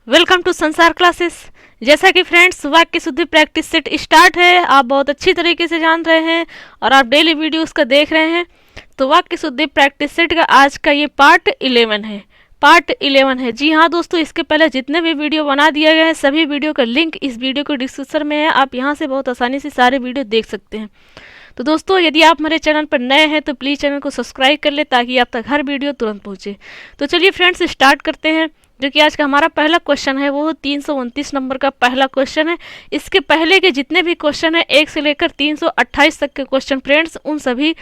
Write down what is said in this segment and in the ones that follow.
Welcome to संसार classes. जैसा कि फ्रेंड्स वाक्य शुद्धि प्रैक्टिस सेट स्टार्ट है, आप बहुत अच्छी तरीके से जान रहे हैं और आप डेली वीडियोस का देख रहे हैं। तो वाक्य शुद्धि प्रैक्टिस सेट का आज का ये पार्ट 11 है। पार्ट 11 है। जी हाँ दोस्तों, इसके पहले जितने भी वीडियो बना दिए गए हैं सभी वीडियो का लिंक इस वीडियो के डिस्क्रिप्शन में है। आप यहाँ से बहुत आसानी से सारे वीडियो देख सकते हैं। तो दोस्तों, यदि आप हमारे चैनल पर नए हैं तो प्लीज़ चैनल को सब्सक्राइब कर ले ताकि आप तक हर वीडियो तुरंत पहुँचे। तो चलिए फ्रेंड्स स्टार्ट करते हैं। जो कि आज का हमारा पहला क्वेश्चन है वो 329 नंबर का पहला क्वेश्चन है। इसके पहले के जितने भी क्वेश्चन है 1 से लेकर 328 तक के क्वेश्चन फ्रेंड्स, उन सभी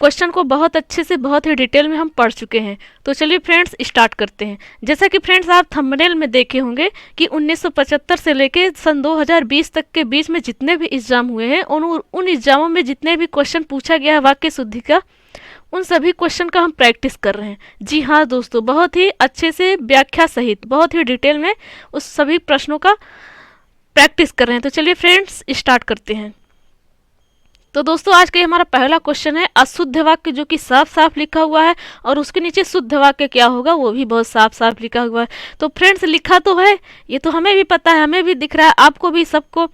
क्वेश्चन को बहुत अच्छे से बहुत ही डिटेल में हम पढ़ चुके हैं। तो चलिए फ्रेंड्स स्टार्ट करते हैं। जैसा कि फ्रेंड्स आप थंबनेल में देखे होंगे कि 1975 से लेकर सन 2020 तक के बीच में जितने भी एग्जाम हुए हैं उन एग्जामों में जितने भी क्वेश्चन पूछा गया है वाक्य शुद्धि का, उन सभी क्वेश्चन का हम प्रैक्टिस कर रहे हैं। जी हाँ दोस्तों, बहुत ही अच्छे से व्याख्या सहित बहुत ही डिटेल में उस सभी प्रश्नों का प्रैक्टिस कर रहे हैं। तो चलिए फ्रेंड्स स्टार्ट करते हैं। तो दोस्तों आज का ये हमारा पहला क्वेश्चन है अशुद्ध वाक्य, जो कि साफ साफ लिखा हुआ है और उसके नीचे शुद्ध वाक्य क्या होगा वो भी बहुत साफ साफ लिखा हुआ है। तो फ्रेंड्स लिखा तो है, ये तो हमें भी पता है, हमें भी दिख रहा है, आपको भी, सबको,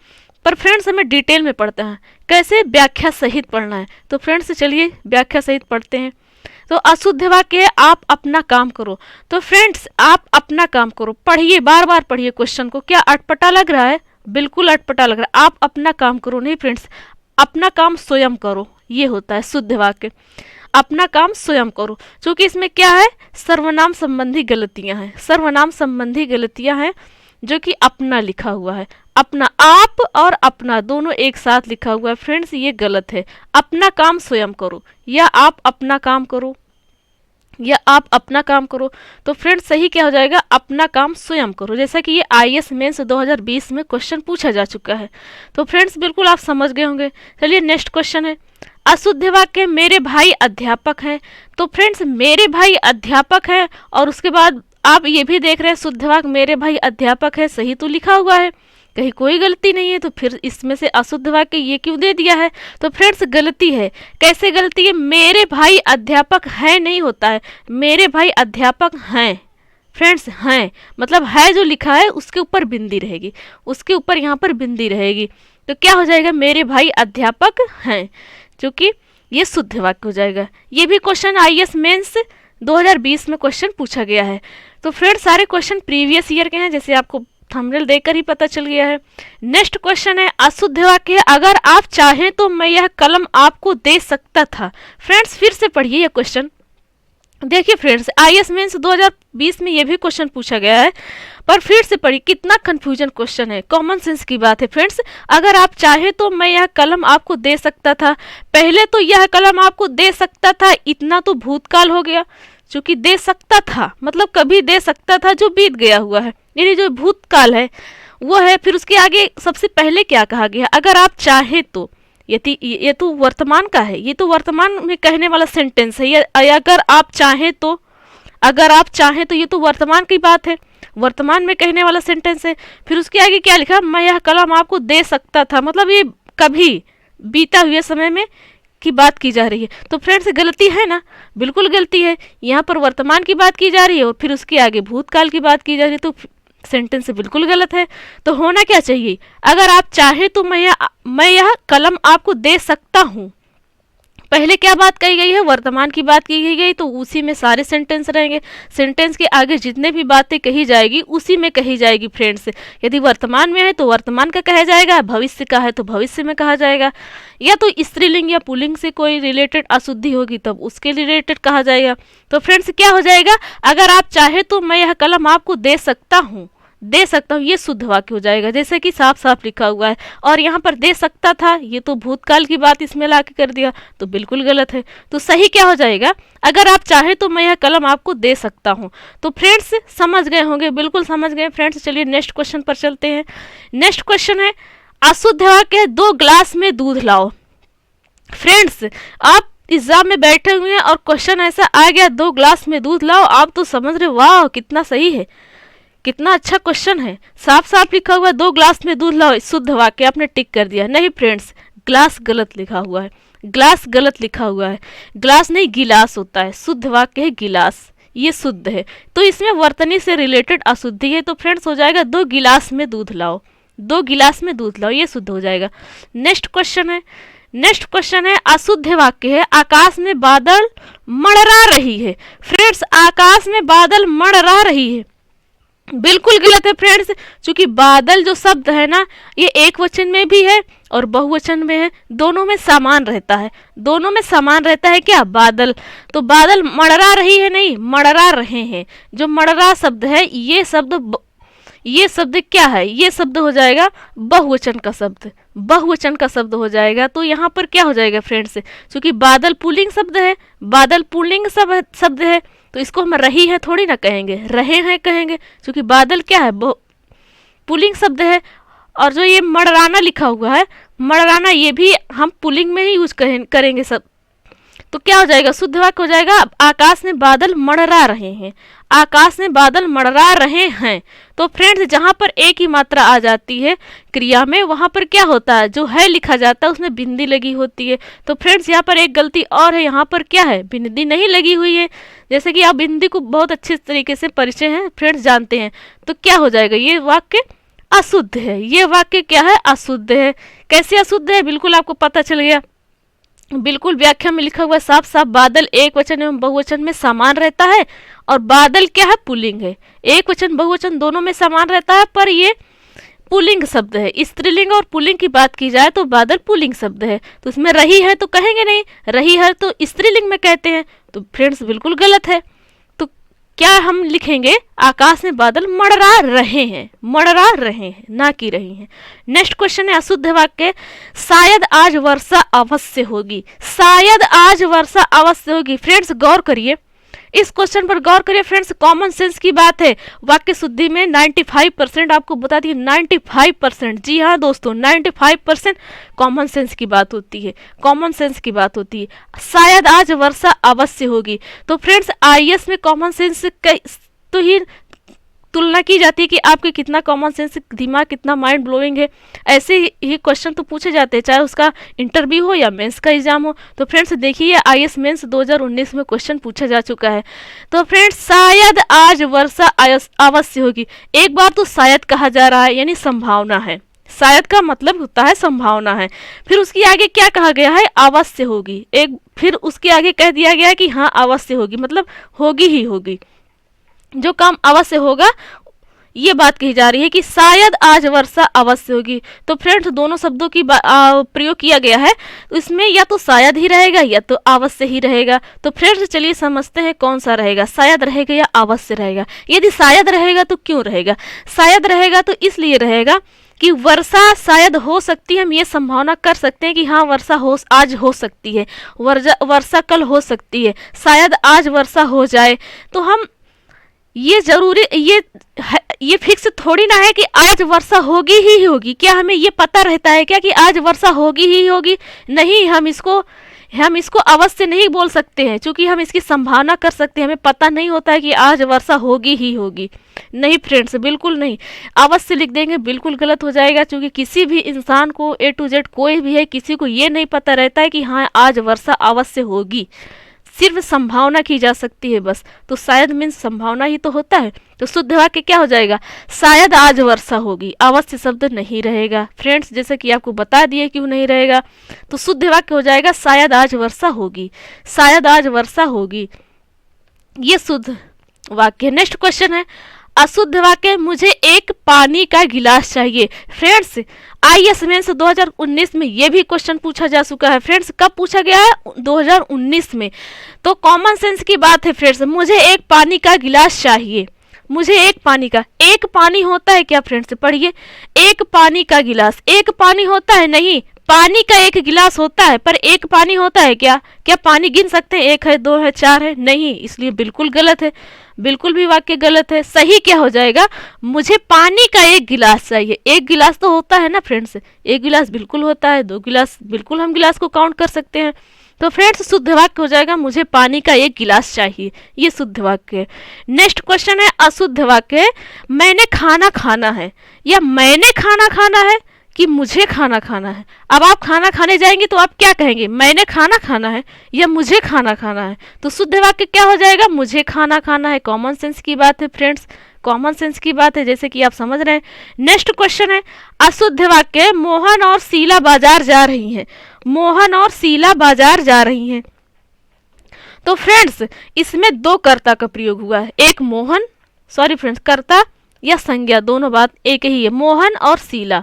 पर फ्रेंड्स हमें डिटेल में पढ़ते हैं, कैसे व्याख्या सहित पढ़ना है। तो फ्रेंड्स चलिए व्याख्या सहित पढ़ते हैं। तो अशुद्ध वाक्य है आप अपना काम करो। तो फ्रेंड्स आप अपना काम करो, पढ़िए, बार बार पढ़िए क्वेश्चन को। क्या अटपटा लग रहा है? बिल्कुल अटपटा लग रहा है। आप अपना काम करो नहीं फ्रेंड्स, अपना काम स्वयं करो, ये होता है शुद्ध वाक्य। अपना काम स्वयं करो, क्योंकि इसमें क्या है, सर्वनाम संबंधी गलतियां हैं। सर्वनाम संबंधी गलतियां हैं जो कि अपना लिखा हुआ है। अपना, आप और अपना दोनों एक साथ लिखा हुआ है फ्रेंड्स, ये गलत है। अपना काम स्वयं करो या आप अपना काम करो या आप अपना काम करो। तो फ्रेंड्स सही क्या हो जाएगा, अपना काम स्वयं करो। जैसा कि ये IAS मेंस 2020 में क्वेश्चन पूछा जा चुका है। तो फ्रेंड्स बिल्कुल आप समझ गए होंगे। चलिए नेक्स्ट क्वेश्चन है अशुद्ध वाक्य मेरे भाई अध्यापक हैं। तो फ्रेंड्स मेरे भाई अध्यापक है और उसके बाद आप ये भी देख रहे हैं शुद्ध वाक्य मेरे भाई अध्यापक है, सही तो लिखा हुआ है, कहीं कोई गलती नहीं है। तो फिर इसमें से अशुद्ध वाक्य ये क्यों दे दिया है? तो फ्रेंड्स गलती है। कैसे गलती है? मेरे भाई अध्यापक है नहीं होता है, मेरे भाई अध्यापक हैं फ्रेंड्स, हैं मतलब है जो लिखा है उसके ऊपर बिंदी रहेगी, उसके ऊपर यहाँ पर बिंदी रहेगी। तो क्या हो जाएगा, मेरे भाई अध्यापक हैं, क्योंकि ये शुद्ध वाक्य हो जाएगा। ये भी क्वेश्चन IAS मेंस 2020 में क्वेश्चन पूछा गया है। तो फ्रेंड्स सारे क्वेश्चन प्रीवियस ईयर के हैं, जैसे आपको थंबनेल देखकर ही पता चल गया है। नेक्स्ट क्वेश्चन है अशुद्ध वाक्य अगर आप चाहें तो मैं यह कलम आपको दे सकता था। फ्रेंड्स फिर से पढ़िए ये क्वेश्चन। देखिए फ्रेंड्स IAS मेंस 2020 में ये भी क्वेश्चन पूछा गया है, पर फिर से पढ़िए, कितना कंफ्यूजन क्वेश्चन है, कॉमन सेंस की बात है फ्रेंड्स। अगर आप चाहे तो मैं यह कलम आपको दे सकता था, पहले तो यह कलम आपको दे सकता था, इतना तो भूतकाल हो गया, क्योंकि दे सकता था मतलब कभी दे सकता था जो बीत गया हुआ है, यानी जो भूतकाल है वो है। फिर उसके आगे सबसे पहले क्या कहा गया, अगर आप चाहे तो, ये तो वर्तमान का है, ये तो वर्तमान में कहने वाला सेंटेंस है। ये अगर आप चाहें तो, अगर आप चाहें तो ये तो वर्तमान की बात है, वर्तमान में कहने वाला सेंटेंस है। फिर उसके आगे क्या लिखा, मैं यह कलम आपको दे सकता था, मतलब ये कभी बीता हुए समय में की बात की जा रही है। तो फ्रेंड्स गलती है ना, बिल्कुल गलती है। यहाँ पर वर्तमान की बात की जा रही है और फिर उसके आगे भूतकाल की बात की जा रही है, तो सेंटेंस बिल्कुल गलत है। तो होना क्या चाहिए, अगर आप चाहे तो मैं यह कलम आपको दे सकता हूँ। पहले क्या बात कही गई है, वर्तमान की बात की गई, तो उसी में सारे सेंटेंस रहेंगे। सेंटेंस के आगे जितने भी बातें कही जाएगी उसी में कही जाएगी फ्रेंड्स। यदि वर्तमान में है तो वर्तमान का कहा जाएगा, भविष्य का है तो भविष्य में कहा जाएगा, या तो स्त्रीलिंग या पुल्लिंग से कोई रिलेटेड अशुद्धि होगी तब उसके रिलेटेड कहा जाएगा। तो फ्रेंड्स क्या हो जाएगा, अगर आप चाहे तो मैं यह कलम आपको दे सकता हूँ, दे सकता हूँ, ये शुद्ध वाक्य हो जाएगा, जैसे कि साफ साफ लिखा हुआ है। और यहाँ पर दे सकता था, ये तो भूतकाल की बात इसमें ला के कर दिया, तो बिल्कुल गलत है। तो सही क्या हो जाएगा, अगर आप चाहे तो मैं यह कलम आपको दे सकता हूँ। तो फ्रेंड्स समझ गए होंगे, बिल्कुल समझ गए फ्रेंड्स। चलिए नेक्स्ट क्वेश्चन पर चलते हैं। नेक्स्ट क्वेश्चन है अशुद्ध वाक्य है 2 ग्लास में दूध लाओ। फ्रेंड्स आप एग्जाम में बैठे हुए हैं और क्वेश्चन ऐसा आ गया 2 ग्लास में दूध लाओ, आप तो समझ रहे वाह कितना सही है, कितना अच्छा क्वेश्चन है, साफ साफ लिखा हुआ है 2 ग्लास में दूध लाओ, शुद्ध वाक्य आपने टिक कर दिया। नहीं फ्रेंड्स ग्लास गलत लिखा हुआ है, ग्लास गलत लिखा हुआ है, ग्लास नहीं गिलास होता है, शुद्ध वाक्य है गिलास। ये शुद्ध है। तो इसमें वर्तनी से रिलेटेड अशुद्धि है, तो फ्रेंड्स हो जाएगा 2 गिलास में दूध लाओ, 2 गिलास में दूध लाओ, ये शुद्ध हो जाएगा। नेक्स्ट क्वेश्चन है अशुद्ध वाक्य है आकाश में बादल मंडरा रही है। फ्रेंड्स आकाश में बादल मंडरा रही है, बिल्कुल गलत है फ्रेंड्स, क्योंकि बादल जो शब्द है ना ये एक वचन में भी है और बहुवचन में है, दोनों में समान रहता है, दोनों में समान रहता है क्या बादल। तो बादल मंडरा रही है नहीं, मंडरा रहे हैं। जो मंडरा शब्द है ये शब्द क्या है, ये शब्द हो जाएगा बहुवचन का शब्द, बहुवचन का शब्द हो जाएगा। तो यहाँ पर क्या हो जाएगा फ्रेंड्स, क्योंकि बादल पुल्लिंग शब्द है, बादल पुल्लिंग शब्द है, तो इसको हम रही है थोड़ी ना कहेंगे, रहे हैं कहेंगे, क्योंकि बादल क्या है पुल्लिंग शब्द है। और जो ये मंडराना लिखा हुआ है, मंडराना ये भी हम पुल्लिंग में ही यूज करेंगे सब। तो क्या हो जाएगा, शुद्ध वाक्य हो जाएगा आकाश में बादल मंडरा रहे हैं, आकाश में बादल मंडरा रहे हैं। तो फ्रेंड्स जहां पर एक ही मात्रा आ जाती है क्रिया में, वहां पर क्या होता है, जो है लिखा जाता है उसमें बिंदी लगी होती है। तो फ्रेंड्स यहाँ पर एक गलती और है, यहाँ पर क्या है, बिंदी नहीं लगी हुई है। जैसे कि आप बिंदी को बहुत अच्छे तरीके से परिचय हैं फ्रेंड्स, जानते हैं। तो क्या हो जाएगा, ये वाक्य अशुद्ध है, ये वाक्य क्या है, अशुद्ध है। कैसे अशुद्ध है, बिल्कुल आपको पता चल गया, बिल्कुल व्याख्या में लिखा हुआ साफ साफ, बादल एक वचन एवं बहुवचन में समान रहता है, और बादल क्या है, पुल्लिंग है। एक वचन बहुवचन दोनों में समान रहता है, पर ये पुल्लिंग शब्द है। स्त्रीलिंग और पुल्लिंग की बात की जाए तो बादल पुल्लिंग शब्द है, तो इसमें रही है तो कहेंगे नहीं, रही है तो स्त्रीलिंग में कहते हैं, तो फ्रेंड्स बिल्कुल गलत है। तो क्या हम लिखेंगे, आकाश में बादल मंडरा रहे हैं, मंडरा रहे हैं, ना कि रही हैं। नेक्स्ट क्वेश्चन है अशुद्ध वाक्य, शायद आज वर्षा अवश्य होगी, शायद आज वर्षा अवश्य होगी। फ्रेंड्स गौर करिए, इस क्वेश्चन पर गौर करिए फ्रेंड्स, कॉमन सेंस की बात है। वाक्य शुद्धि में 95% आपको बता दिए, 95%, जी हाँ दोस्तों 95% कॉमन सेंस की बात होती है, कॉमन सेंस की बात होती है। शायद आज वर्षा अवश्य होगी, तो फ्रेंड्स आईएएस में कॉमन सेंस तो ही तुलना की जाती है कि आपके कितना कॉमन सेंस, दिमाग कितना माइंड ब्लोइंग है। ऐसे ही क्वेश्चन तो पूछे जाते हैं, चाहे उसका इंटरव्यू हो या मेंस का एग्जाम हो। तो फ्रेंड्स देखिए आईएएस मेंस 2019 में क्वेश्चन पूछा जा चुका है। तो फ्रेंड्स शायद आज वर्षा अवश्य होगी, एक बार तो शायद कहा जा रहा है, यानी संभावना है, शायद का मतलब होता है संभावना है। फिर उसके आगे क्या कहा गया है, अवश्य होगी, एक फिर उसके आगे कह दिया गया कि हाँ अवश्य होगी, मतलब होगी ही होगी, जो काम अवश्य होगा, ये बात कही जा रही है कि शायद आज वर्षा अवश्य होगी। तो फ्रेंड्स दोनों शब्दों की प्रयोग किया गया है, इसमें या तो शायद ही रहेगा या तो अवश्य ही रहेगा। तो फ्रेंड्स चलिए समझते हैं कौन सा रहेगा, शायद रहेगा या अवश्य रहेगा। यदि शायद रहेगा तो क्यों रहेगा, शायद रहेगा तो इसलिए रहेगा कि वर्षा शायद हो सकती है, हम ये संभावना कर सकते हैं कि हाँ वर्षा आज हो सकती है, वर्षा कल हो सकती है, शायद आज वर्षा हो जाए। तो हम ये जरूरी ये फिक्स थोड़ी ना है कि आज वर्षा होगी ही होगी। क्या हमें ये पता रहता है क्या कि आज वर्षा होगी ही होगी, नहीं, हम इसको अवश्य नहीं बोल सकते हैं, क्योंकि हम इसकी संभावना कर सकते हैं, हमें पता नहीं होता है कि आज वर्षा होगी ही होगी। नहीं फ्रेंड्स बिल्कुल नहीं, अवश्य लिख देंगे बिल्कुल गलत हो जाएगा, क्योंकि किसी भी इंसान को A to Z कोई भी है, किसी को ये नहीं पता रहता है कि हाँ आज वर्षा अवश्य होगी, सिर्फ संभावना की जा सकती है बस। तो शायद मीन्स संभावना ही तो होता है। तो शुद्ध वाक्य क्या हो जाएगा, शायद आज वर्षा होगी, अवश्य शब्द नहीं रहेगा। फ्रेंड्स जैसे कि आपको बता दिए क्यों नहीं रहेगा, तो शुद्ध वाक्य हो जाएगा शायद आज वर्षा होगी, शायद आज वर्षा होगी, ये शुद्ध वाक्य। नेक्स्ट क्वेश्चन है अशुद्ध वाक्य, मुझे एक पानी का गिलास चाहिए। फ्रेंड्स आईएएस मेंस 2019 में ये भी क्वेश्चन पूछा जा चुका है। फ्रेंड्स कब पूछा गया है, 2019 में। तो कॉमन सेंस की बात है फ्रेंड्स, मुझे एक पानी का गिलास चाहिए, मुझे एक पानी का, एक पानी होता है क्या फ्रेंड्स, पढ़िए, एक पानी का गिलास, एक पानी होता है, नहीं, पानी का एक गिलास होता है, पर एक पानी होता है क्या, क्या पानी गिन सकते हैं, 1 है 2 है 4 है, नहीं, इसलिए बिल्कुल गलत है, बिल्कुल भी वाक्य गलत है। सही क्या हो जाएगा, मुझे पानी का एक गिलास चाहिए, एक गिलास तो होता है ना फ्रेंड्स, एक गिलास बिल्कुल होता है, 2 गिलास बिल्कुल हम गिलास को काउंट कर सकते हैं। तो फ्रेंड्स शुद्ध वाक्य हो जाएगा मुझे पानी का एक गिलास चाहिए, ये शुद्ध वाक्य है। नेक्स्ट क्वेश्चन है अशुद्ध वाक्य, मैंने खाना खाना है या मैंने खाना खाना है। कि मुझे खाना खाना है। अब आप खाना खाने जाएंगे तो आप क्या कहेंगे, मैंने खाना खाना है या मुझे खाना खाना है। तो शुद्ध वाक्य क्या हो जाएगा, मुझे खाना खाना है। कॉमन सेंस की बात है फ्रेंड्स, कॉमन सेंस की बात है, जैसे कि आप समझ रहे हैं। नेक्स्ट क्वेश्चन है अशुद्ध वाक्य, मोहन और शीला बाजार जा रही हैं। मोहन और शीला बाजार जा रही हैं। तो फ्रेंड्स इसमें दो कर्ता का प्रयोग हुआ है, एक मोहन, सॉरी फ्रेंड्स, कर्ता या संज्ञा दोनों बात एक ही है। मोहन और शीला,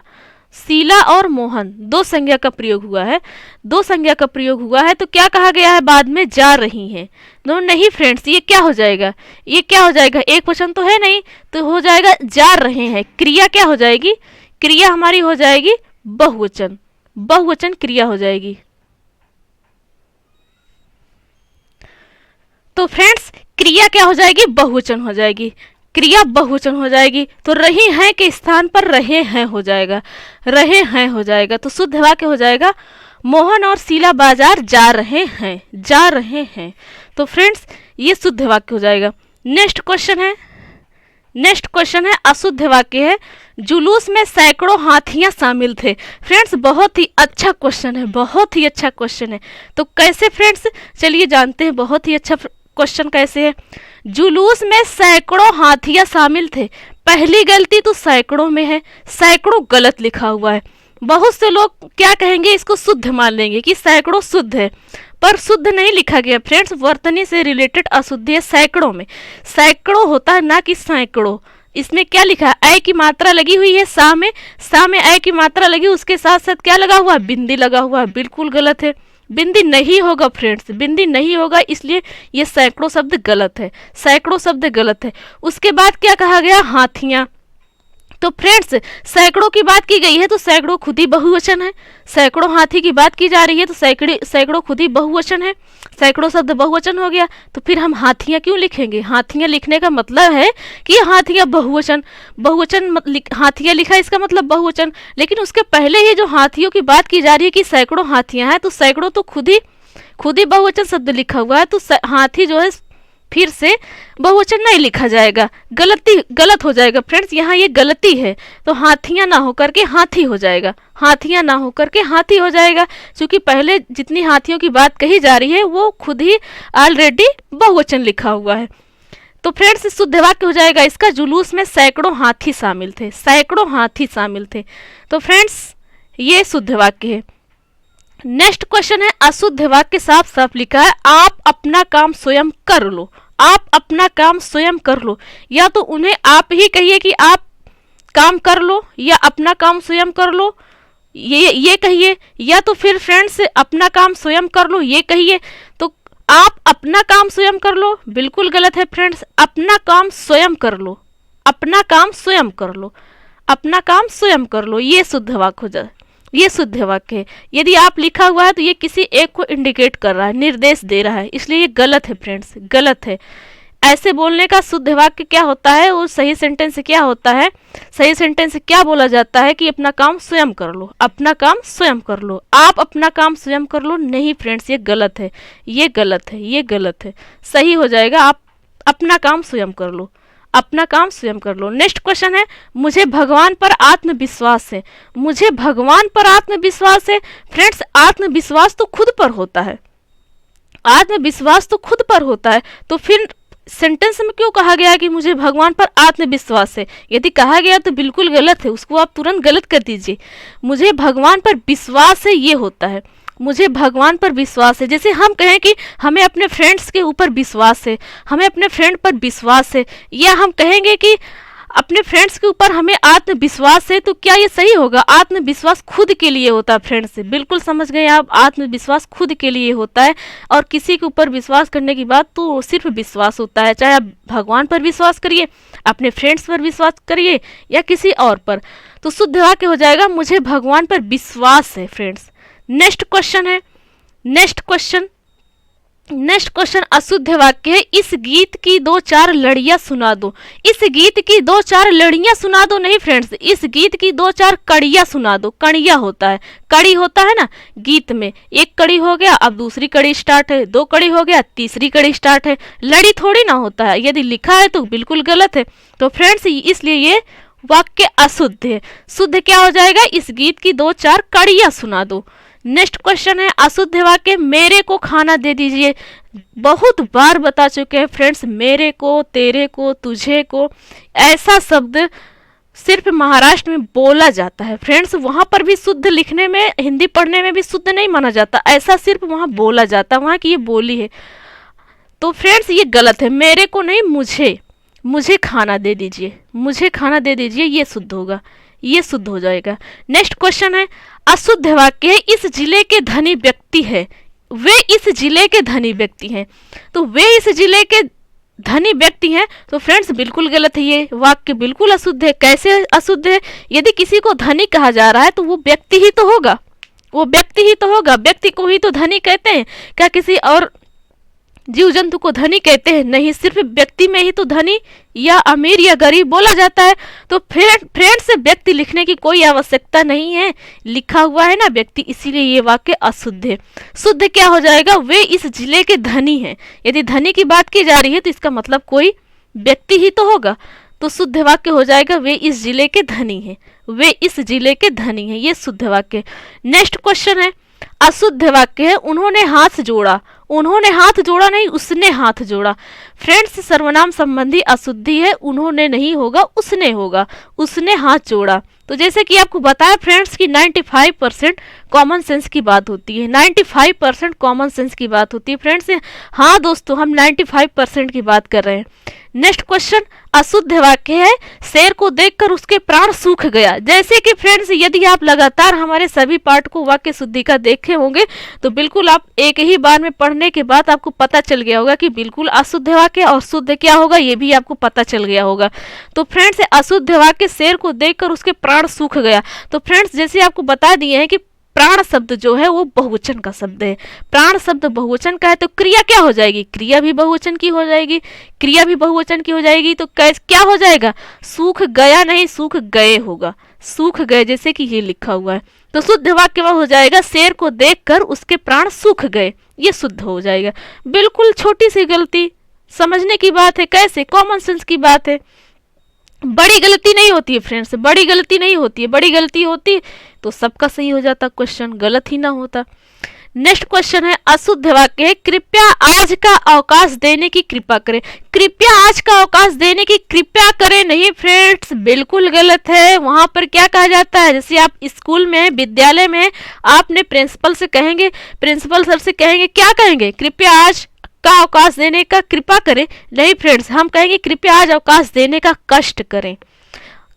शीला और मोहन दो संज्ञा का प्रयोग हुआ है, दो संज्ञा का प्रयोग हुआ है। तो क्या कहा गया है बाद में, जा रही हैं। नो नहीं फ्रेंड्स, ये क्या हो जाएगा, ये क्या हो जाएगा, एक वचन तो है नहीं, तो हो जाएगा जा रहे हैं। क्रिया क्या हो जाएगी, क्रिया हमारी हो जाएगी बहुवचन, बहुवचन क्रिया हो जाएगी। तो फ्रेंड्स क्रिया क्या हो जाएगी, बहुवचन हो जाएगी, क्रिया बहुवचन हो जाएगी। तो रही हैं के स्थान पर रहे हैं हो जाएगा, रहे हैं हो जाएगा। तो शुद्ध वाक्य हो जाएगा मोहन और शीला बाजार जा रहे हैं, जा रहे हैं। तो फ्रेंड्स ये शुद्ध वाक्य हो जाएगा। नेक्स्ट क्वेश्चन है, नेक्स्ट क्वेश्चन है अशुद्ध वाक्य है, जुलूस में सैकड़ों हाथियां शामिल थे। फ्रेंड्स बहुत ही अच्छा क्वेश्चन है, बहुत ही अच्छा क्वेश्चन है। तो कैसे फ्रेंड्स, चलिए जानते हैं बहुत ही अच्छा क्वेश्चन कैसे है। जुलूस में सैकड़ों हाथियां शामिल थे, पहली गलती तो सैकड़ों में है, सैकड़ों गलत लिखा हुआ है। बहुत से लोग क्या कहेंगे, इसको शुद्ध मान लेंगे कि सैकड़ों शुद्ध है, पर शुद्ध नहीं लिखा गया फ्रेंड्स, वर्तनी से रिलेटेड अशुद्ध है। सैकड़ों में सैकड़ों होता है ना कि सैकड़ों। इसमें क्या लिखा है, ऐ की मात्रा लगी हुई है, सा में ऐ की मात्रा लगी, उसके साथ साथ क्या लगा हुआ है, बिंदी लगा हुआ है, बिल्कुल गलत है। बिंदी नहीं होगा फ्रेंड्स, बिंदी नहीं होगा, इसलिए ये सैकड़ों शब्द गलत है, सैकड़ों शब्द गलत है। उसके बाद क्या कहा गया, हाथियां। तो फ्रेंड्स सैकड़ों की बात की गई है तो सैकड़ों खुद ही बहुवचन है, सैकड़ों हाथी की बात की जा रही है तो सैकड़ों खुद ही बहुवचन है, सैकड़ों शब्द बहुवचन हो गया। तो फिर हम हाथियां क्यों लिखेंगे, हाथियां लिखने का मतलब है कि हाथियां बहुवचन, बहुवचन हाथियां लिखा इसका मतलब बहुवचन। लेकिन उसके पहले ही जो हाथियों की बात की जा रही है कि सैकड़ों हाथियां हैं, तो सैकड़ों तो खुद ही बहुवचन शब्द लिखा हुआ है, तो हाथी जो है फिर से बहुवचन नहीं लिखा जाएगा, गलत हो जाएगा फ्रेंड्स, यहाँ ये गलती है। तो हाथियां ना होकर के हाथी हो जाएगा, हाथियां ना होकर के हाथी हो जाएगा, क्योंकि पहले जितनी हाथियों की बात कही जा रही है वो खुद ही ऑलरेडी बहुवचन लिखा हुआ है। तो फ्रेंड्स शुद्ध वाक्य हो जाएगा इसका, जुलूस में सैकड़ों हाथी शामिल थे, सैकड़ों हाथी शामिल थे। तो फ्रेंड्स ये शुद्ध वाक्य है। नेक्स्ट क्वेश्चन है अशुद्ध वाक्य, साफ साफ लिखा है आप अपना काम स्वयं कर लो, आप अपना काम स्वयं कर लो। या तो उन्हें आप ही कहिए कि आप काम कर लो या अपना काम स्वयं कर लो, ये कहिए, या तो फिर फ्रेंड्स अपना काम स्वयं कर लो ये कहिए। तो आप अपना काम स्वयं कर लो बिल्कुल गलत है फ्रेंड्स, अपना काम स्वयं कर लो, अपना काम स्वयं कर लो, अपना काम स्वयं कर लो, ये शुद्ध वाक्य हो जाए, ये शुद्ध वाक्य है। यदि आप लिखा हुआ है तो ये किसी एक को इंडिकेट कर रहा है, निर्देश दे रहा है, इसलिए ये गलत है फ्रेंड्स, गलत है। ऐसे बोलने का शुद्ध वाक्य क्या होता है, वो सही सेंटेंस क्या होता है, सही सेंटेंस क्या बोला जाता है कि अपना काम स्वयं कर लो, अपना काम स्वयं कर लो, आप अपना काम स्वयं कर लो। नहीं फ्रेंड्स ये गलत है, ये गलत है, ये गलत है। सही हो जाएगा आप अपना काम स्वयं कर लो, अपना काम स्वयं कर लो। नेक्स्ट क्वेश्चन है मुझे भगवान पर आत्मविश्वास है, मुझे भगवान पर आत्मविश्वास है। फ्रेंड्स आत्मविश्वास तो खुद पर होता है, आत्मविश्वास तो खुद पर होता है, तो फिर सेंटेंस में क्यों कहा गया कि मुझे भगवान पर आत्मविश्वास है। यदि कहा गया तो बिल्कुल गलत है, उसको आप तुरंत गलत कर दीजिए। मुझे भगवान पर विश्वास है ये होता है, मुझे भगवान पर विश्वास है। जैसे हम कहें कि हमें अपने फ्रेंड्स के ऊपर विश्वास है, हमें अपने फ्रेंड पर विश्वास है, या हम कहेंगे कि अपने फ्रेंड्स के ऊपर हमें आत्मविश्वास है, तो क्या ये सही होगा। आत्मविश्वास खुद के लिए होता है फ्रेंड्स, बिल्कुल समझ गए आप, आत्मविश्वास खुद के लिए होता है। और किसी के ऊपर विश्वास करने की बात तो सिर्फ विश्वास होता है, चाहे आप भगवान पर विश्वास करिए, अपने फ्रेंड्स पर विश्वास करिए या किसी और पर। तो शुद्ध वाक्य हो जाएगा मुझे भगवान पर विश्वास है फ्रेंड्स। नेक्स्ट क्वेश्चन है, नेक्स्ट क्वेश्चन अशुद्ध वाक्य है इस गीत की दो चार लड़ियां सुना दो, इस गीत की दो चार लड़ियां सुना दो। नहीं फ्रेंड्स इस गीत की दो चार कड़ियां सुना दो, कड़िया होता है, कड़ी होता है ना गीत में, एक कड़ी हो गया अब दूसरी कड़ी स्टार्ट है, दो कड़ी हो गया तीसरी कड़ी स्टार्ट है, लड़ी थोड़ी ना होता है। यदि लिखा है तो बिल्कुल गलत है। तो फ्रेंड्स इसलिए ये वाक्य अशुद्ध है। शुद्ध क्या हो जाएगा, इस गीत की 2-4 कड़ियां सुना दो। नेक्स्ट क्वेश्चन है अशुद्ध वाक्य मेरे को खाना दे दीजिए। बहुत बार बता चुके हैं फ्रेंड्स, मेरे को, तेरे को, तुझे को, ऐसा शब्द सिर्फ महाराष्ट्र में बोला जाता है फ्रेंड्स। वहां पर भी शुद्ध लिखने में, हिंदी पढ़ने में भी शुद्ध नहीं माना जाता, ऐसा सिर्फ वहां बोला जाता है, वहां की ये बोली है। तो फ्रेंड्स ये गलत है, मेरे को नहीं, मुझे, मुझे खाना दे दीजिए, मुझे खाना दे दीजिए, ये शुद्ध होगा, ये शुद्ध हो जाएगा। नेक्स्ट क्वेश्चन है अशुद्ध वाक्य है इस जिले के धनी व्यक्ति है, वे इस जिले के धनी व्यक्ति हैं। तो वे इस जिले के धनी व्यक्ति हैं, तो फ्रेंड्स बिल्कुल गलत है, ये वाक्य बिल्कुल अशुद्ध है। कैसे अशुद्ध है, यदि किसी को धनी कहा जा रहा है तो वो व्यक्ति ही तो होगा, वो व्यक्ति ही तो होगा, व्यक्ति को ही तो धनी कहते हैं। क्या किसी और जीव जंतु को धनी कहते हैं? नहीं, सिर्फ व्यक्ति में ही तो धनी या अमीर या गरीब बोला जाता है। तो फ्रेंड्स से व्यक्ति लिखने की कोई आवश्यकता नहीं है, लिखा हुआ है ना व्यक्ति, इसीलिए ये वाक्य अशुद्ध है। शुद्ध क्या हो जाएगा, वे इस जिले के धनी हैं। यदि धनी की बात की जा रही है तो इसका मतलब कोई व्यक्ति ही तो होगा, तो शुद्ध वाक्य हो जाएगा वे इस जिले के धनी हैं, वे इस जिले के धनी हैं, ये शुद्ध वाक्य। नेक्स्ट क्वेश्चन है अशुद्ध वाक्य है उन्होंने हाथ जोड़ा। उन्होंने हाथ जोड़ा नहीं, उसने हाथ जोड़ा। फ्रेंड्स सर्वनाम संबंधी अशुद्धि है, उन्होंने नहीं होगा, उसने होगा, उसने हाथ जोड़ा। तो जैसे कि आपको बताया फ्रेंड्स कि 95% कॉमन सेंस की बात होती है, 95% कॉमन सेंस की बात होती है फ्रेंड्स। हाँ दोस्तों, हम 95% की बात कर रहे हैं। नेक्स्ट क्वेश्चन अशुद्ध वाक्य है शेर को देखकर उसके प्राण सूख गया। जैसे कि फ्रेंड्स यदि आप लगातार हमारे सभी पार्ट को वाक्य शुद्धि का देखे होंगे तो बिल्कुल आप एक ही बार में पढ़ने के बाद आपको पता चल गया होगा कि बिल्कुल अशुद्ध वाक्य और शुद्ध क्या होगा, ये भी आपको पता चल गया होगा। तो फ्रेंड्स अशुद्ध वाक्य शेर को देखकर उसके प्राण सूख गया। तो फ्रेंड्स जैसे आपको बता दिए हैं कि प्राण शब्द जो है वो बहुवचन का शब्द है। प्राण शब्द बहुवचन का है तो क्रिया क्या हो जाएगी, क्रिया भी बहुवचन की हो जाएगी, क्रिया भी बहुवचन की हो जाएगी। तो क्या हो जाएगा, सूख गया नहीं, सूख गए होगा, सूख गए जैसे कि ये लिखा हुआ है। तो शुद्ध वाक्य वह हो जाएगा शेर को देखकर उसके प्राण सूख गए, ये शुद्ध हो जाएगा। बिल्कुल छोटी सी गलती, समझने की बात है, कैसे, कॉमन सेंस की बात है, बड़ी गलती नहीं होती है फ्रेंड्स, बड़ी गलती नहीं होती है। बड़ी गलती होती तो सबका सही हो जाता क्वेश्चन, गलत ही ना होता। नेक्स्ट क्वेश्चन है अशुद्ध वाक्य है कृपया आज का अवकाश देने की कृपा करें। कृपया आज का अवकाश देने की कृपया करें नहीं फ्रेंड्स, बिल्कुल गलत है। वहां पर क्या कहा जाता है, जैसे आप स्कूल में, विद्यालय में, आपने प्रिंसिपल से कहेंगे, प्रिंसिपल सर से कहेंगे, क्या कहेंगे, कृपया आज का अवकाश देने का कृपा करें। नहीं फ्रेंड्स, हम कहेंगे कृपया आज अवकाश देने का कष्ट करें,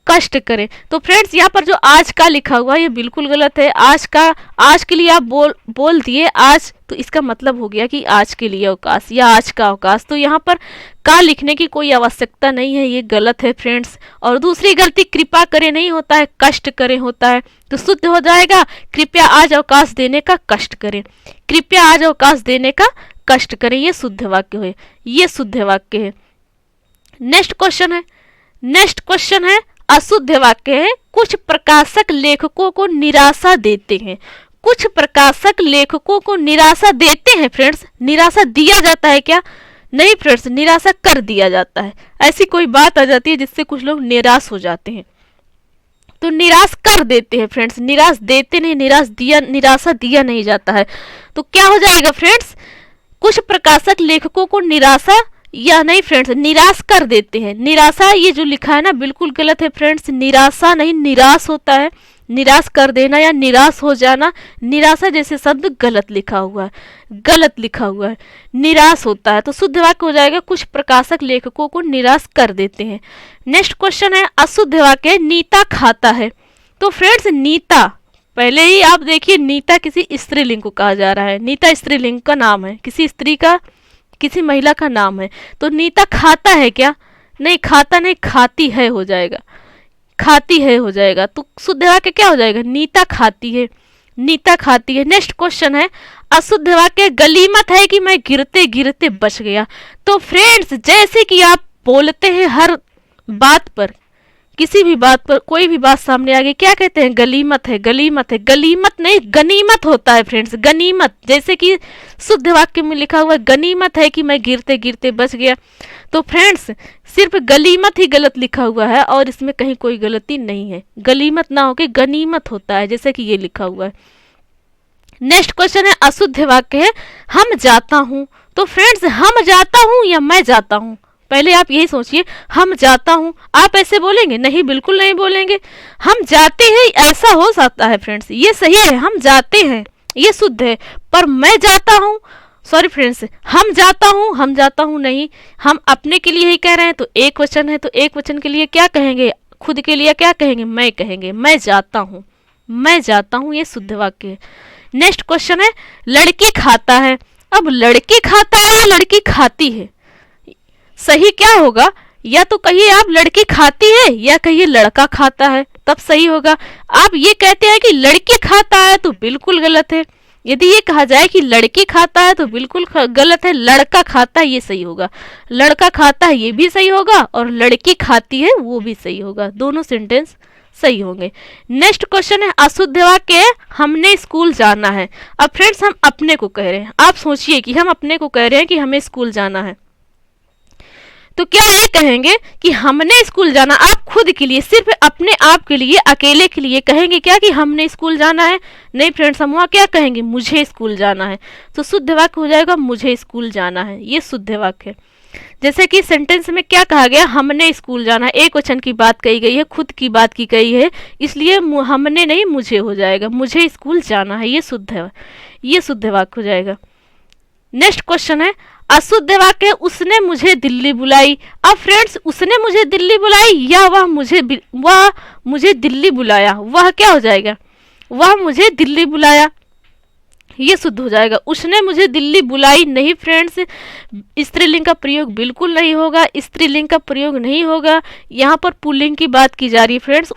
कष्ट करें। तो फ्रेंड्स यहाँ पर जो आज का लिखा हुआ है ये बिल्कुल गलत है। आज का, आज के लिए आप बोल दिए आज, तो इसका मतलब हो गया कि आज के लिए अवकाश या आज का अवकाश। तो यहाँ पर का लिखने की कोई आवश्यकता नहीं है, ये गलत है फ्रेंड्स। और दूसरी गलती कृपा करें नहीं होता है, कष्ट करें होता है। तो शुद्ध हो जाएगा कृपया आज अवकाश देने का कष्ट करें, कृपया आज अवकाश देने का कष्ट करें, ये शुद्ध वाक्य है, ये शुद्ध वाक्य है। नेक्स्ट क्वेश्चन है, नेक्स्ट क्वेश्चन है अशुद्ध वाक्य है कुछ प्रकाशक लेखकों को निराशा देते हैं। कुछ प्रकाशक लेखकों को निराशा देते हैं फ्रेंड्स, निराशा दिया जाता है क्या, नहीं फ्रेंड्स, निराशा कर दिया जाता है। ऐसी कोई बात आ जाती है जिससे कुछ लोग निराश हो जाते हैं, तो निराश कर देते हैं फ्रेंड्स, निराश देते नहीं, निराशा दिया नहीं जाता है। तो क्या हो जाएगा फ्रेंड्स, कुछ प्रकाशक लेखकों को निराशा या नहीं फ्रेंड्स, निराश कर देते हैं। निराशा ये जो लिखा है ना बिल्कुल गलत है फ्रेंड्स, निराशा नहीं, निराश होता है। निराश कर देना या निराश हो जाना, निराशा जैसे शब्द गलत लिखा हुआ है, गलत लिखा हुआ है, निराश होता है। तो शुद्ध वाक्य हो जाएगा कुछ प्रकाशक लेखकों को निराश कर देते हैं। नेक्स्ट क्वेश्चन है अशुद्ध वाक्य नीता खाता है। तो फ्रेंड्स नीता, पहले ही आप देखिए नीता किसी स्त्रीलिंग को कहा जा रहा है, नीता स्त्रीलिंग का नाम है, किसी स्त्री का, किसी महिला का नाम है। तो नीता खाता है क्या, नहीं, खाता नहीं, खाती है हो जाएगा, खाती है हो जाएगा। तो शुद्ध वाक्य क्या हो जाएगा, नीता खाती है, नीता खाती है। नेक्स्ट क्वेश्चन है अशुद्ध वाक्य गलीमत है कि मैं गिरते गिरते बच गया। तो फ्रेंड्स जैसे कि आप बोलते हैं हर बात पर किसी भी बात पर कोई भी बात सामने आ गई, क्या कहते हैं, गलीमत है, गलीमत है। गलीमत नहीं, गनीमत होता है फ्रेंड्स, गनीमत। जैसे कि शुद्ध वाक्य में लिखा हुआ गनीमत है कि मैं गिरते गिरते बच गया। तो फ्रेंड्स सिर्फ गलीमत ही गलत लिखा हुआ है और इसमें कहीं कोई गलती नहीं है। गलीमत ना होके गनीमत होता है, जैसे कि ये लिखा हुआ है। नेक्स्ट क्वेश्चन है अशुद्ध वाक्य है हम जाता हूँ। तो फ्रेंड्स हम जाता हूँ या मैं जाता हूँ, पहले आप यही सोचिए। हम जाता हूँ, आप ऐसे बोलेंगे? नहीं, बिल्कुल नहीं बोलेंगे। हम जाते हैं, ऐसा हो सकता है फ्रेंड्स, ये सही है, हम जाते हैं ये शुद्ध है। पर मैं जाता हूँ, सॉरी फ्रेंड्स, हम जाता हूँ नहीं। हम अपने के लिए ही कह रहे हैं तो एक वचन है, तो एक वचन के लिए क्या कहेंगे, खुद के लिए क्या कहेंगे, मैं कहेंगे। मैं जाता हूँ, मैं जाता हूँ, ये शुद्ध वाक्य है। नेक्स्ट क्वेश्चन है लड़की खाता है। अब लड़की खाता है या लड़की खाती है, सही क्या होगा? या तो कहिए आप लड़की खाती है या कहिए लड़का खाता है, तब सही होगा। आप ये कहते हैं कि लड़की खाता है तो बिल्कुल गलत है। यदि ये कहा जाए कि लड़की खाता है तो बिल्कुल गलत है। लड़का खाता है ये सही होगा, लड़का खाता है ये भी सही होगा और लड़की खाती है वो भी सही होगा। दोनों सेंटेंस सही होंगे। नेक्स्ट क्वेश्चन है अशुद्ध वाक्य है हमने स्कूल जाना है। अब फ्रेंड्स हम अपने को कह रहे हैं, आप सोचिए कि हम अपने को कह रहे हैं कि हमें स्कूल जाना है, तो क्या ये कहेंगे कि हमने स्कूल जाना, आप खुद के लिए, सिर्फ अपने आप के लिए, अकेले के लिए कहेंगे क्या कि हमने स्कूल जाना है? नहीं फ्रेंड्स, हम वहाँ क्या कहेंगे, मुझे स्कूल जाना है। तो शुद्ध वाक्य हो जाएगा मुझे स्कूल जाना है, ये शुद्ध वाक्य है। जैसे कि सेंटेंस में क्या कहा गया, हमने स्कूल जाना है, एक वचन की बात कही गई है, खुद की बात की गई है, इसलिए हमने नहीं मुझे हो जाएगा, मुझे स्कूल जाना है, ये शुद्ध है, ये शुद्ध वाक्य हो जाएगा। नेक्स्ट क्वेश्चन है अशुद्ध वाक्य उसने मुझे दिल्ली बुलाई। अब फ्रेंड्स उसने मुझे दिल्ली बुलाई या वह मुझे दिल्ली बुलाया, वह क्या हो जाएगा, वह मुझे दिल्ली बुलाया, ये शुद्ध हो जाएगा। उसने मुझे दिल्ली बुलाई नहीं फ्रेंड्स, स्त्रीलिंग का प्रयोग बिल्कुल नहीं होगा, स्त्रीलिंग का प्रयोग नहीं होगा। यहाँ पर पुल्लिंग की बात की जा रही है फ्रेंड्स।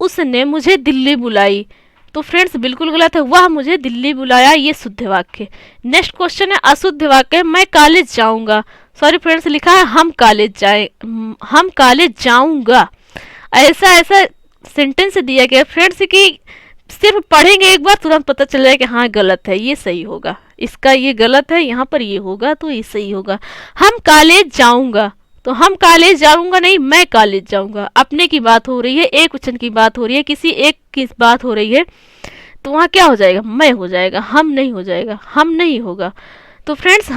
उसने मुझे दिल्ली बुलाई, तो फ्रेंड्स बिल्कुल गलत है, वह मुझे दिल्ली बुलाया, ये शुद्ध वाक्य। नेक्स्ट क्वेश्चन है अशुद्ध वाक्य मैं कॉलेज जाऊंगा। सॉरी फ्रेंड्स लिखा है हम कॉलेज जाऊंगा। ऐसा सेंटेंस दिया गया फ्रेंड्स कि सिर्फ पढ़ेंगे एक बार तुरंत पता चल जाए कि हाँ गलत है, ये सही होगा, इसका ये गलत है, यहाँ पर ये होगा तो ये सही होगा। हम कॉलेज जाऊंगा, तो हम कॉलेज जाऊंगा नहीं, मैं कॉलेज जाऊंगा। अपने की बात हो रही है, एक वचन की बात हो रही है, किसी एक की बात हो रही है, तो वहाँ क्या हो जाएगा, मैं हो जाएगा, हम नहीं हो जाएगा, हम नहीं होगा। तो फ्रेंड्स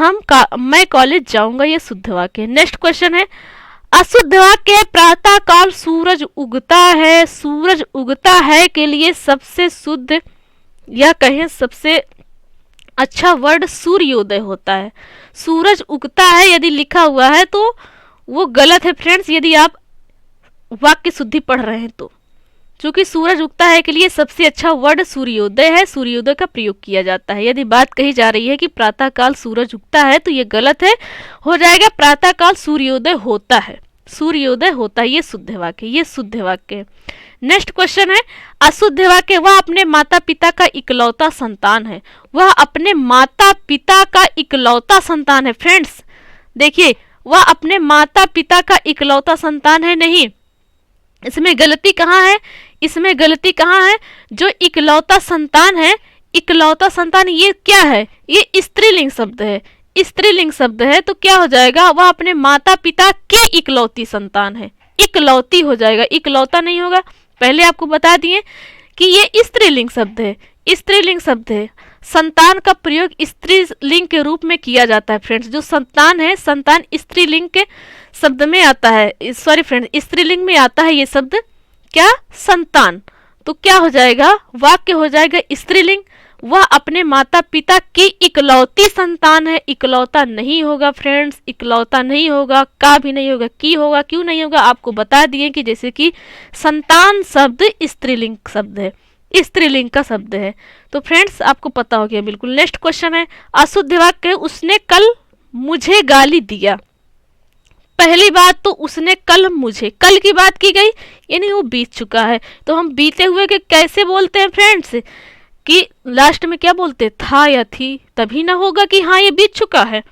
मैं कॉलेज जाऊंगा, ये शुद्ध वाक्य है। नेक्स्ट क्वेश्चन है अशुद्ध वाक्य प्रातः काल सूरज उगता है। सूरज उगता है के लिए सबसे शुद्ध या कहें सबसे अच्छा वर्ड सूर्योदय होता है। सूरज उगता है यदि लिखा हुआ है तो वो गलत है फ्रेंड्स, यदि आप वाक्य शुद्धि पढ़ रहे हैं तो, क्योंकि सूरज उगता है के लिए सबसे अच्छा वर्ड सूर्योदय है, सूर्योदय का प्रयोग किया जाता है। यदि बात कही जा रही है कि प्रातः काल सूरज उगता है तो ये गलत है, हो जाएगा प्रातः काल सूर्योदय होता है, सूर्योदय होता है, ये शुद्ध वाक्य, ये शुद्ध वाक्य। नेक्स्ट क्वेश्चन है अशुद्ध वाक्य वह अपने माता पिता का इकलौता संतान है। वह अपने माता पिता का इकलौता संतान है। फ्रेंड्स देखिए, वह अपने माता पिता का इकलौता संतान है नहीं, इसमें गलती कहाँ है, इसमें गलती कहाँ है, जो इकलौता संतान है, इकलौता संतान ये क्या है, ये स्त्रीलिंग शब्द है, स्त्रीलिंग शब्द है, तो क्या हो जाएगा, वह अपने माता पिता की इकलौती संतान है, इकलौती हो जाएगा, इकलौता नहीं होगा। पहले आपको बता दिए कि ये स्त्रीलिंग शब्द है, स्त्रीलिंग शब्द है, संतान का प्रयोग स्त्रीलिंग के रूप में किया जाता है। फ्रेंड्स जो संतान है, संतान स्त्रीलिंग के शब्द में आता है, सॉरी फ्रेंड्स स्त्रीलिंग में आता है ये शब्द क्या, संतान। तो क्या हो जाएगा, वाक्य हो जाएगा स्त्रीलिंग। वह अपने माता पिता की इकलौती संतान है, इकलौता नहीं होगा फ्रेंड्स, इकलौता नहीं होगा, का भी नहीं होगा, की होगा। क्यों नहीं होगा, आपको बता दिए कि जैसे कि संतान शब्द स्त्रीलिंग शब्द है, स्त्रीलिंग का शब्द है। तो फ्रेंड्स आपको पता हो गया बिल्कुल। नेक्स्ट क्वेश्चन है अशुद्ध वाक्य उसने कल मुझे गाली दिया। पहली बात तो उसने कल मुझे, कल की बात की गई यानी वो बीत चुका है, तो हम बीते हुए के कैसे बोलते हैं फ्रेंड्स, कि लास्ट में क्या बोलते, था या थी, तभी ना होगा कि हाँ ये बीत चुका है।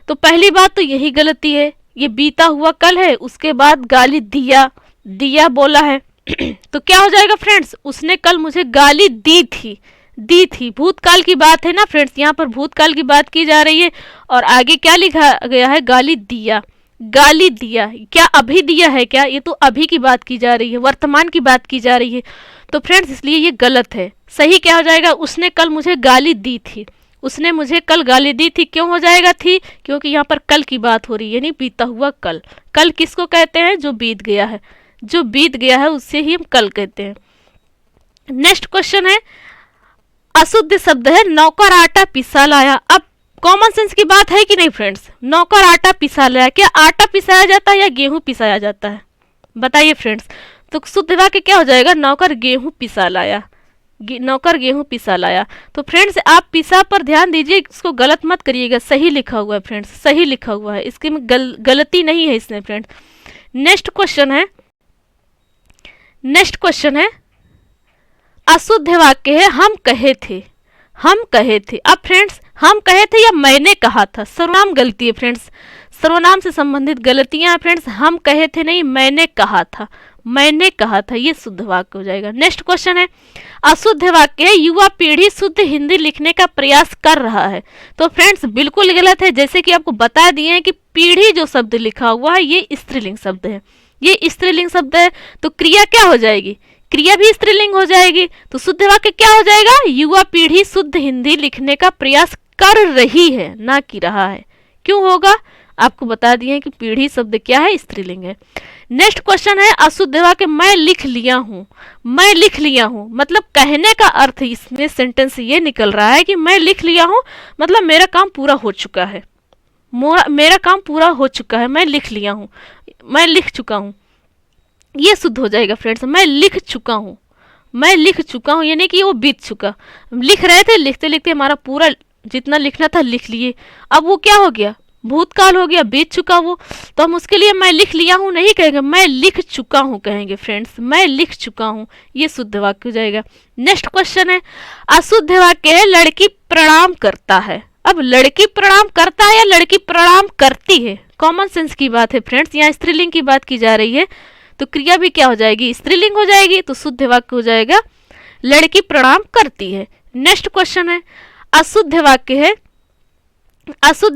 तो पहली बात तो यही गलती है, ये बीता हुआ कल है, उसके बाद गाली दिया, दिया बोला है तो क्या हो जाएगा फ्रेंड्स, उसने कल मुझे गाली दी थी। भूतकाल की बात है ना फ्रेंड्स, यहाँ पर भूतकाल की बात की जा रही है और आगे क्या लिखा गया है, गाली दिया। क्या अभी दिया है क्या, ये तो अभी की बात की जा रही है, वर्तमान की बात की जा रही है। तो फ्रेंड्स इसलिए ये गलत है। सही क्या हो जाएगा, उसने कल मुझे गाली दी थी। उसने मुझे कल गाली दी थी, क्यों हो जाएगा थी, क्योंकि यहाँ पर कल की बात हो रही है, यानी बीता हुआ कल। कल किसको कहते हैं, जो बीत गया है, जो बीत गया है उससे ही हम कल कहते हैं। नेक्स्ट क्वेश्चन है, अशुद्ध शब्द है नौकर आटा पिसा लाया। अब कॉमन सेंस की बात है कि नहीं फ्रेंड्स, नौकर आटा पिसा लाया, क्या आटा पिसाया जाता है या गेहूं पिसाया जाता है, बताइए फ्रेंड्स। तो शुद्ध वाक्य क्या हो जाएगा, नौकर गेहूं पिसा लाया, नौकर गेहूं पिसा लाया। तो फ्रेंड्स आप पिसा पर ध्यान दीजिए, इसको गलत मत करिएगा, सही लिखा हुआ है फ्रेंड्स, सही लिखा हुआ है, इसके में गलती नहीं है इसमें फ्रेंड्स। नेक्स्ट क्वेश्चन है अशुद्ध वाक्य है हम कहे थे। अब फ्रेंड्स हम कहे थे या मैंने कहा था, सर्वनाम गलती है फ्रेंड्स, सर्वनाम से संबंधित गलतियां हैं फ्रेंड्स। हम कहे थे नहीं, मैंने कहा था, ये शुद्ध वाक्य हो जाएगा। नेक्स्ट क्वेश्चन है अशुद्ध वाक्य है युवा पीढ़ी शुद्ध हिंदी लिखने का प्रयास कर रहा है। तो फ्रेंड्स बिल्कुल गलत है, जैसे कि आपको बता दिए हैं कि पीढ़ी जो शब्द लिखा हुआ है ये स्त्रीलिंग शब्द है, ये स्त्रीलिंग शब्द है। तो क्रिया क्या हो जाएगी, क्रिया भी स्त्रीलिंग हो जाएगी। तो शुद्ध वाक्य क्या हो जाएगा, युवा पीढ़ी शुद्ध हिंदी लिखने का प्रयास कर रही है, ना कि रहा है। क्यों होगा, आपको बता दिए कि पीढ़ी शब्द क्या है, स्त्रीलिंग है। नेक्स्ट क्वेश्चन है अशुद्ध वाक्य मैं लिख लिया हूँ, मतलब कहने का अर्थ इसमें सेंटेंस ये निकल रहा है कि मैं लिख लिया हूँ, मतलब मेरा काम पूरा हो चुका है, मैं लिख लिया हूँ, मैं लिख चुका हूँ, ये शुद्ध हो जाएगा फ्रेंड्स। मैं लिख चुका हूँ यानी कि वो बीत चुका, लिख रहे थे, लिखते लिखते हमारा पूरा जितना लिखना था लिख लिए, अब वो क्या हो गया, भूतकाल हो गया, बीत चुका वो। तो हम उसके लिए मैं लिख लिया हूँ नहीं कहेंगे, मैं लिख चुका हूँ कहेंगे फ्रेंड्स, मैं लिख चुका हूँ, ये शुद्ध वाक्य हो जाएगा। नेक्स्ट क्वेश्चन है अशुद्ध वाक्य है लड़की प्रणाम करता है। अब लड़की प्रणाम करता है या लड़की प्रणाम करती है, कॉमन सेंस की बात है फ्रेंड्स, यहाँ स्त्रीलिंग की बात की जा रही है, तो क्रिया भी क्या हो जाएगी, स्त्रीलिंग हो जाएगी। तो शुद्ध वाक्य हो जाएगा लड़की प्रणाम करती है। नेक्स्ट क्वेश्चन है अशुद्ध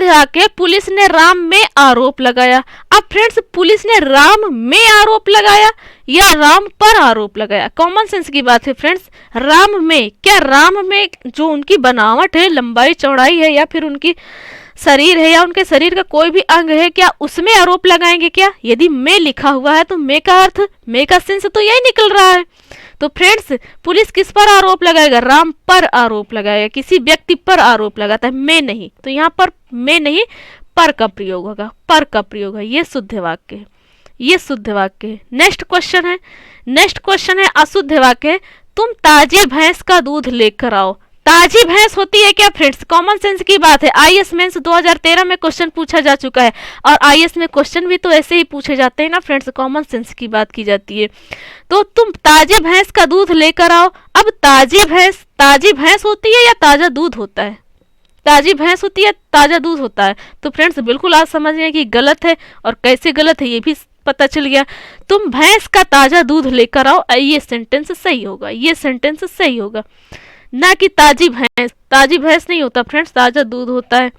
वाक्य है पुलिस ने राम में आरोप लगाया। अब फ्रेंड्स पुलिस ने राम में आरोप लगाया या राम पर आरोप लगाया, कॉमन सेंस की बात है फ्रेंड्स। राम में, क्या राम में जो उनकी बनावट है, लंबाई चौड़ाई है या फिर उनकी शरीर है या उनके शरीर का कोई भी अंग है, क्या उसमें आरोप लगाएंगे क्या। यदि में लिखा हुआ है तो में का अर्थ, में का सेंस तो यही निकल रहा है। तो फ्रेंड्स पुलिस किस पर आरोप लगाएगा, राम पर आरोप लगाएगा, किसी व्यक्ति पर आरोप लगाता है, में नहीं। तो यहाँ पर में नहीं, पर का प्रयोग होगा, पर का प्रयोग है, ये शुद्ध वाक्य है, ये शुद्ध वाक्य है। नेक्स्ट क्वेश्चन है अशुद्ध वाक्य तुम ताजी भैंस का दूध लेकर आओ। ताजी भैंस होती है क्या फ्रेंड्स, कॉमन सेंस की बात है। आईएएस मेंस 2013 में क्वेश्चन पूछा जा चुका है और आईएएस में क्वेश्चन भी तो ऐसे ही पूछे जाते हैं ना फ्रेंड्स, कॉमन सेंस की बात की जाती है। तो तुम ताजे भैंस का दूध लेकर आओ। अब ताजी भैंस होती है या ताजा दूध होता है, ताजी भैंस होती है, ताजा दूध होता है। तो फ्रेंड्स बिल्कुल आप समझ गए कि गलत है, और कैसे गलत है ये भी पता चल गया। तुम भैंस का ताजा दूध लेकर आओ, ये सेंटेंस सही होगा, ये सेंटेंस सही होगा, ना कि ताजी भैंस नहीं होता फ्रेंड्स, ताजा दूध होता है।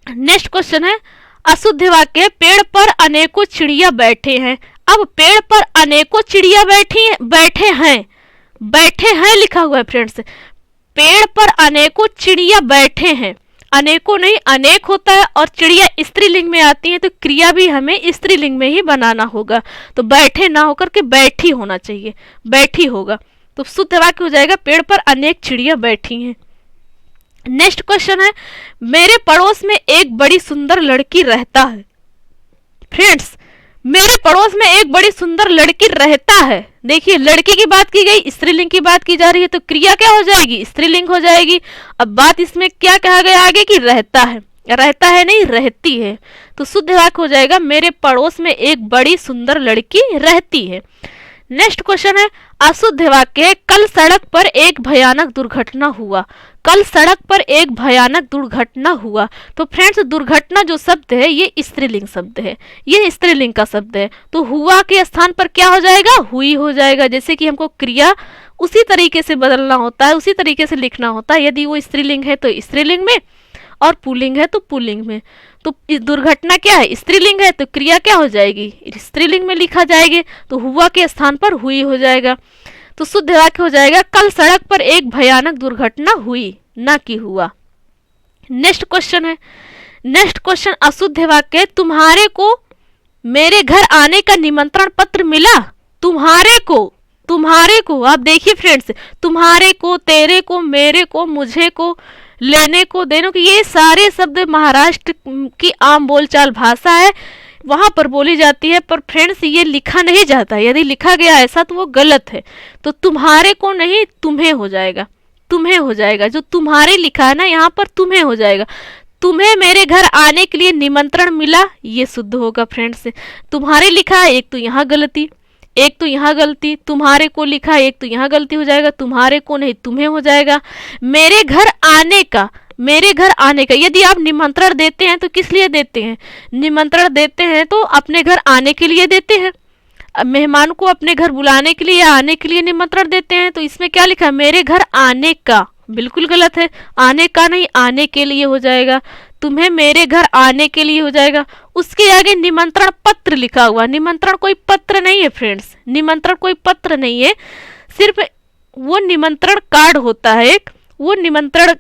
नेक्स्ट क्वेश्चन है अशुद्ध वाक्य पेड़ पर अनेकों चिड़िया बैठे हैं। अब पेड़ पर अनेकों चिड़िया बैठे हैं लिखा हुआ है फ्रेंड्स, पेड़ पर अनेकों चिड़िया बैठे हैं, अनेकों नहीं अनेक होता है, और चिड़िया स्त्रीलिंग में आती है तो क्रिया भी हमें स्त्रीलिंग में ही बनाना होगा। तो बैठे ना होकर के बैठी होना चाहिए, बैठी होगा। तो शुद्ध वाक्य हो जाएगा पेड़ पर अनेक चिड़िया बैठी हैं। नेक्स्ट क्वेश्चन है मेरे पड़ोस में एक बड़ी सुंदर लड़की रहता है। फ्रेंड्स मेरे पड़ोस में एक बड़ी सुंदर लड़की रहता है, देखिए लड़की की बात की गई, स्त्रीलिंग की बात की जा रही है, तो क्रिया क्या हो जाएगी, स्त्रीलिंग हो जाएगी। अब बात इसमें क्या कहा गया आगे कि रहता है नहीं रहती है। तो शुद्ध वाक्य हो जाएगा मेरे पड़ोस में एक बड़ी सुंदर लड़की रहती है। नेक्स्ट क्वेश्चन है अशुद्ध वाक्य कल सड़क पर एक भयानक दुर्घटना हुआ। कल सड़क पर एक भयानक दुर्घटना हुआ। तो फ्रेंड्स दुर्घटना जो शब्द है ये स्त्रीलिंग शब्द है, ये स्त्रीलिंग का शब्द है। तो हुआ के स्थान पर क्या हो जाएगा, हुई हो जाएगा। जैसे कि हमको क्रिया उसी तरीके से बदलना होता है, उसी तरीके से लिखना होता है। यदि वो स्त्रीलिंग है तो स्त्रीलिंग में, और पुल्लिंग है तो पुल्लिंग में। तो दुर्घटना क्या है, स्त्रीलिंग है, तो क्रिया क्या हो जाएगी, स्त्रीलिंग में लिखा जाएगी। तो हुआ के स्थान पर हुई हो जाएगा। तो शुद्ध वाक्य हो जाएगा कल सड़क पर एक भयानक दुर्घटना हुई, ना कि हुआ। नेक्स्ट क्वेश्चन है, नेक्स्ट क्वेश्चन अशुद्ध वाक्य, तुम्हारे को मेरे घर आने का निमंत्रण पत्र मिला। तुम्हारे को, तुम्हारे को, आप देखिए फ्रेंड्स, तुम्हारे को, तेरे को, मेरे को, मुझे को, लेने को, देने को, ये सारे शब्द महाराष्ट्र की आम बोलचाल भाषा है, वहां पर बोली जाती है। पर फ्रेंड्स ये लिखा नहीं जाता, यदि लिखा गया ऐसा तो वो गलत है। तो तुम्हारे को नहीं, तुम्हें हो जाएगा, तुम्हें हो जाएगा। जो तुम्हारे लिखा है ना यहाँ पर तुम्हें हो जाएगा। तुम्हें मेरे घर आने के लिए निमंत्रण मिला, ये शुद्ध होगा फ्रेंड्स। तुम्हारे लिखा है, एक तो यहाँ गलती, एक तो यहाँ गलती। तुम्हारे को लिखा है, एक तो यहाँ गलती हो जाएगा, तुम्हारे को नहीं तुम्हें हो जाएगा। मेरे घर आने का, मेरे घर आने का, यदि आप निमंत्रण देते हैं तो किस लिए देते हैं, निमंत्रण देते हैं तो अपने घर आने के लिए देते हैं। मेहमान को अपने घर बुलाने के लिए या आने के लिए निमंत्रण देते हैं। तो इसमें क्या लिखा है, मेरे घर आने का, बिल्कुल गलत है, आने का नहीं आने के लिए हो जाएगा। तुम्हें मेरे घर आने के लिए हो जाएगा। उसके आगे निमंत्रण पत्र लिखा हुआ, निमंत्रण कोई पत्र नहीं है फ्रेंड्स, निमंत्रण कोई पत्र नहीं है, सिर्फ वो निमंत्रण कार्ड होता है एक, वो निमंत्रण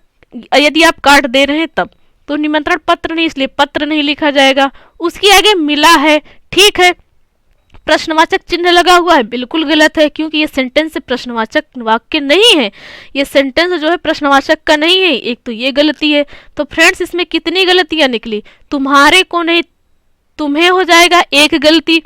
यदि आप कार्ड दे रहे हैं तब, तो निमंत्रण पत्र नहीं, इसलिए पत्र नहीं लिखा जाएगा। उसके आगे मिला है, ठीक है, प्रश्नवाचक चिन्ह लगा हुआ है, बिल्कुल गलत है, क्योंकि ये सेंटेंस प्रश्नवाचक वाक्य नहीं है, ये सेंटेंस जो है प्रश्नवाचक का नहीं है। एक तो ये गलती है। तो फ्रेंड्स इसमें कितनी गलतियां निकली, तुम्हारे को नहीं तुम्हें हो जाएगा, एक गलती।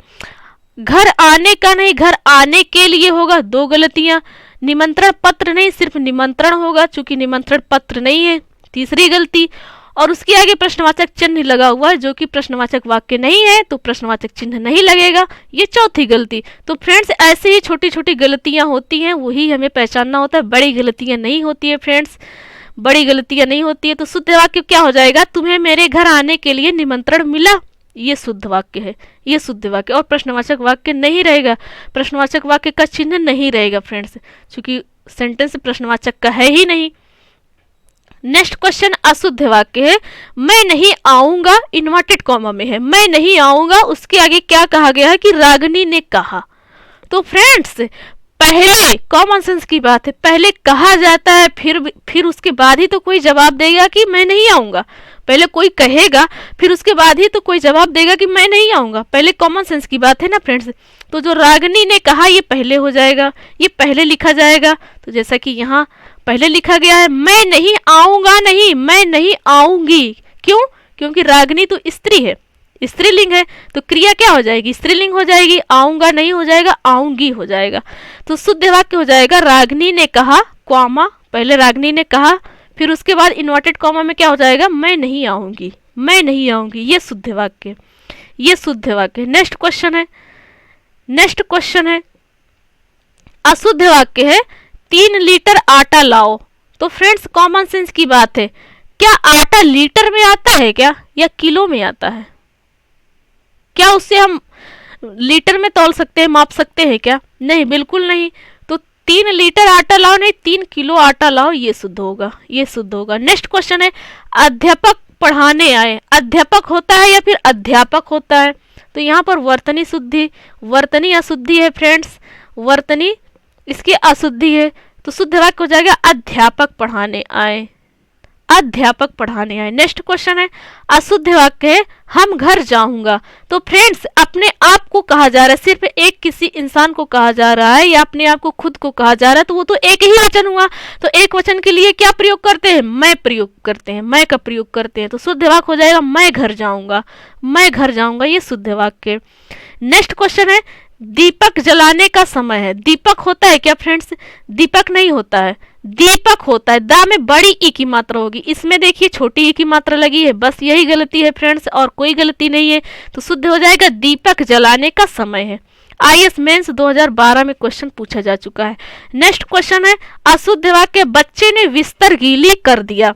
घर आने का नहीं घर आने के लिए होगा, दो गलतियां। निमंत्रण पत्र नहीं सिर्फ निमंत्रण होगा, चूंकि निमंत्रण पत्र नहीं है, तीसरी गलती। और उसके आगे प्रश्नवाचक चिन्ह लगा हुआ है, जो कि प्रश्नवाचक वाक्य नहीं है, तो प्रश्नवाचक चिन्ह नहीं लगेगा, ये चौथी गलती। तो फ्रेंड्स ऐसे ही छोटी छोटी गलतियां होती हैं, वही हमें पहचानना होता है, बड़ी गलतियां नहीं होती है फ्रेंड्स, बड़ी गलतियां नहीं होती है। तो शुद्ध वाक्य क्या हो जाएगा, तुम्हें मेरे घर आने के लिए निमंत्रण मिला, ये शुद्ध वाक्य है, ये शुद्ध वाक्य। और प्रश्नवाचक वाक्य नहीं रहेगा, प्रश्नवाचक वाक्य का चिन्ह नहीं रहेगा फ्रेंड्स, क्योंकि सेंटेंस प्रश्नवाचक का है ही नहीं। नेक्स्ट क्वेश्चन अशुद्ध वाक्य है, मैं नहीं आऊंगा, इन्वर्टेड कॉमा में है, मैं नहीं आऊंगा, उसके आगे क्या कहा गया है कि रागिनी ने कहा। तो फ्रेंड्स पहले कॉमन सेंस की बात है, पहले कहा जाता है, फिर उसके बाद ही तो कोई जवाब देगा कि मैं नहीं आऊंगा। पहले कोई कहेगा, फिर उसके बाद ही तो कोई जवाब देगा कि मैं नहीं आऊंगा, पहले कॉमन सेंस की बात है ना फ्रेंड्स। तो जो रागिनी ने कहा ये पहले हो जाएगा, ये पहले लिखा जाएगा। तो जैसा कि यहाँ पहले लिखा गया है, मैं नहीं आऊंगा नहीं, मैं नहीं आऊंगी, क्यों, क्योंकि रागिनी तो स्त्री है, स्त्रीलिंग है, तो क्रिया क्या हो जाएगी, स्त्रीलिंग हो जाएगी, आऊंगा नहीं हो जाएगा, आऊंगी हो जाएगा। तो शुद्ध वाक्य हो जाएगा, रागिनी ने कहा, कॉमा, पहले रागिनी ने कहा, फिर उसके बाद इन्वर्टेड कॉमा में क्या हो जाएगा, मैं नहीं आऊंगी, मैं नहीं आऊंगी, ये शुद्ध वाक्य, ये शुद्ध वाक्य। नेक्स्ट क्वेश्चन है, नेक्स्ट क्वेश्चन है अशुद्ध वाक्य है, 3 लीटर आटा लाओ। तो फ्रेंड्स कॉमन सेंस की बात है, क्या आटा लीटर में आता है क्या, या किलो में आता है, क्या उससे हम लीटर में तौल सकते हैं, माप सकते हैं क्या, नहीं, बिल्कुल नहीं। तो 3 लीटर आटा लाओ नहीं, 3 किलो आटा लाओ, ये शुद्ध होगा, ये शुद्ध होगा। नेक्स्ट क्वेश्चन है, अध्यापक पढ़ाने आए, अध्यापक होता है या फिर अध्यापक होता है। तो यहाँ पर वर्तनी शुद्धि, वर्तनी अशुद्धि है फ्रेंड्स, वर्तनी इसकी अशुद्धि है। तो शुद्ध वाक्य हो जाएगा, अध्यापक पढ़ाने आए, अध्यापक पढ़ाने आए। नेक्स्ट क्वेश्चन है अशुद्ध वाक्य है, हम घर जाऊंगा। तो फ्रेंड्स अपने आप को कहा जा रहा है, सिर्फ एक किसी इंसान को कहा जा रहा है, या अपने आप को खुद को कहा जा रहा है, तो वो तो एक ही वचन हुआ। तो एक वचन के लिए क्या प्रयोग करते हैं, मैं प्रयोग करते हैं, मैं का प्रयोग करते हैं। तो शुद्ध वाक्य हो जाएगा, मैं घर जाऊंगा, मैं घर जाऊंगा, ये शुद्ध वाक्य। नेक्स्ट क्वेश्चन है, दीपक जलाने का समय है। दीपक होता है क्या फ्रेंड्स, दीपक नहीं होता है, दीपक होता है, दा में बड़ी ई की मात्रा होगी, इसमें देखिए छोटी ई की मात्रा लगी है, बस यही गलती है फ्रेंड्स, और कोई गलती नहीं है। तो शुद्ध हो जाएगा, दीपक जलाने का समय है। IAS मेंस 2012 में क्वेश्चन पूछा जा चुका है। नेक्स्ट क्वेश्चन है, अशुद्ध वाक्य बच्चे ने बिस्तर गीली कर दिया।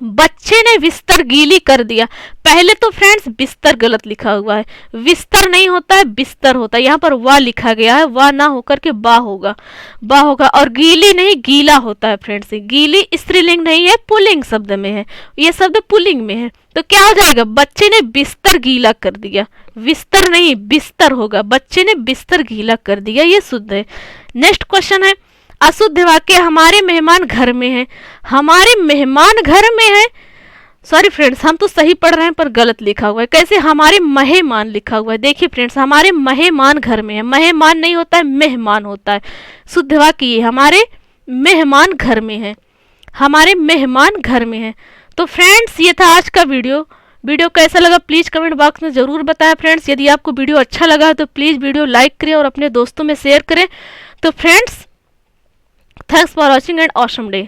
बच्चे ने बिस्तर गीली कर दिया। पहले तो फ्रेंड्स बिस्तर गलत लिखा हुआ है, बिस्तर नहीं होता है, बिस्तर होता है। यहाँ पर वाह लिखा गया है, वाह ना होकर के बा होगा, बा होगा। और गीली नहीं गीला होता है फ्रेंड्स। गीली स्त्रीलिंग नहीं है, पुल्लिंग शब्द में है, ये शब्द पुल्लिंग में है। तो क्या हो जाएगा, बच्चे ने बिस्तर गीला कर दिया। बिस्तर नहीं बिस्तर होगा, बच्चे ने बिस्तर गीला कर दिया, ये शुद्ध है। नेक्स्ट क्वेश्चन है, अशुद्ध वाक्य हमारे मेहमान घर में हैं। हमारे मेहमान घर में हैं, सॉरी फ्रेंड्स, हम तो सही पढ़ रहे हैं पर गलत लिखा हुआ है। कैसे, हमारे मेहमान लिखा हुआ है। देखिए फ्रेंड्स, हमारे मेहमान घर में है, मेहमान नहीं होता है, मेहमान होता है। शुद्ध वाक्य ये हमारे मेहमान घर में है, हमारे मेहमान घर में है। तो फ्रेंड्स ये था आज का वीडियो कैसा लगा प्लीज़ कमेंट बॉक्स में ज़रूर बताएं फ्रेंड्स। यदि आपको वीडियो अच्छा लगा है तो प्लीज़ वीडियो लाइक करें और अपने दोस्तों में शेयर करें। तो friends, thanks for watching and awesome day.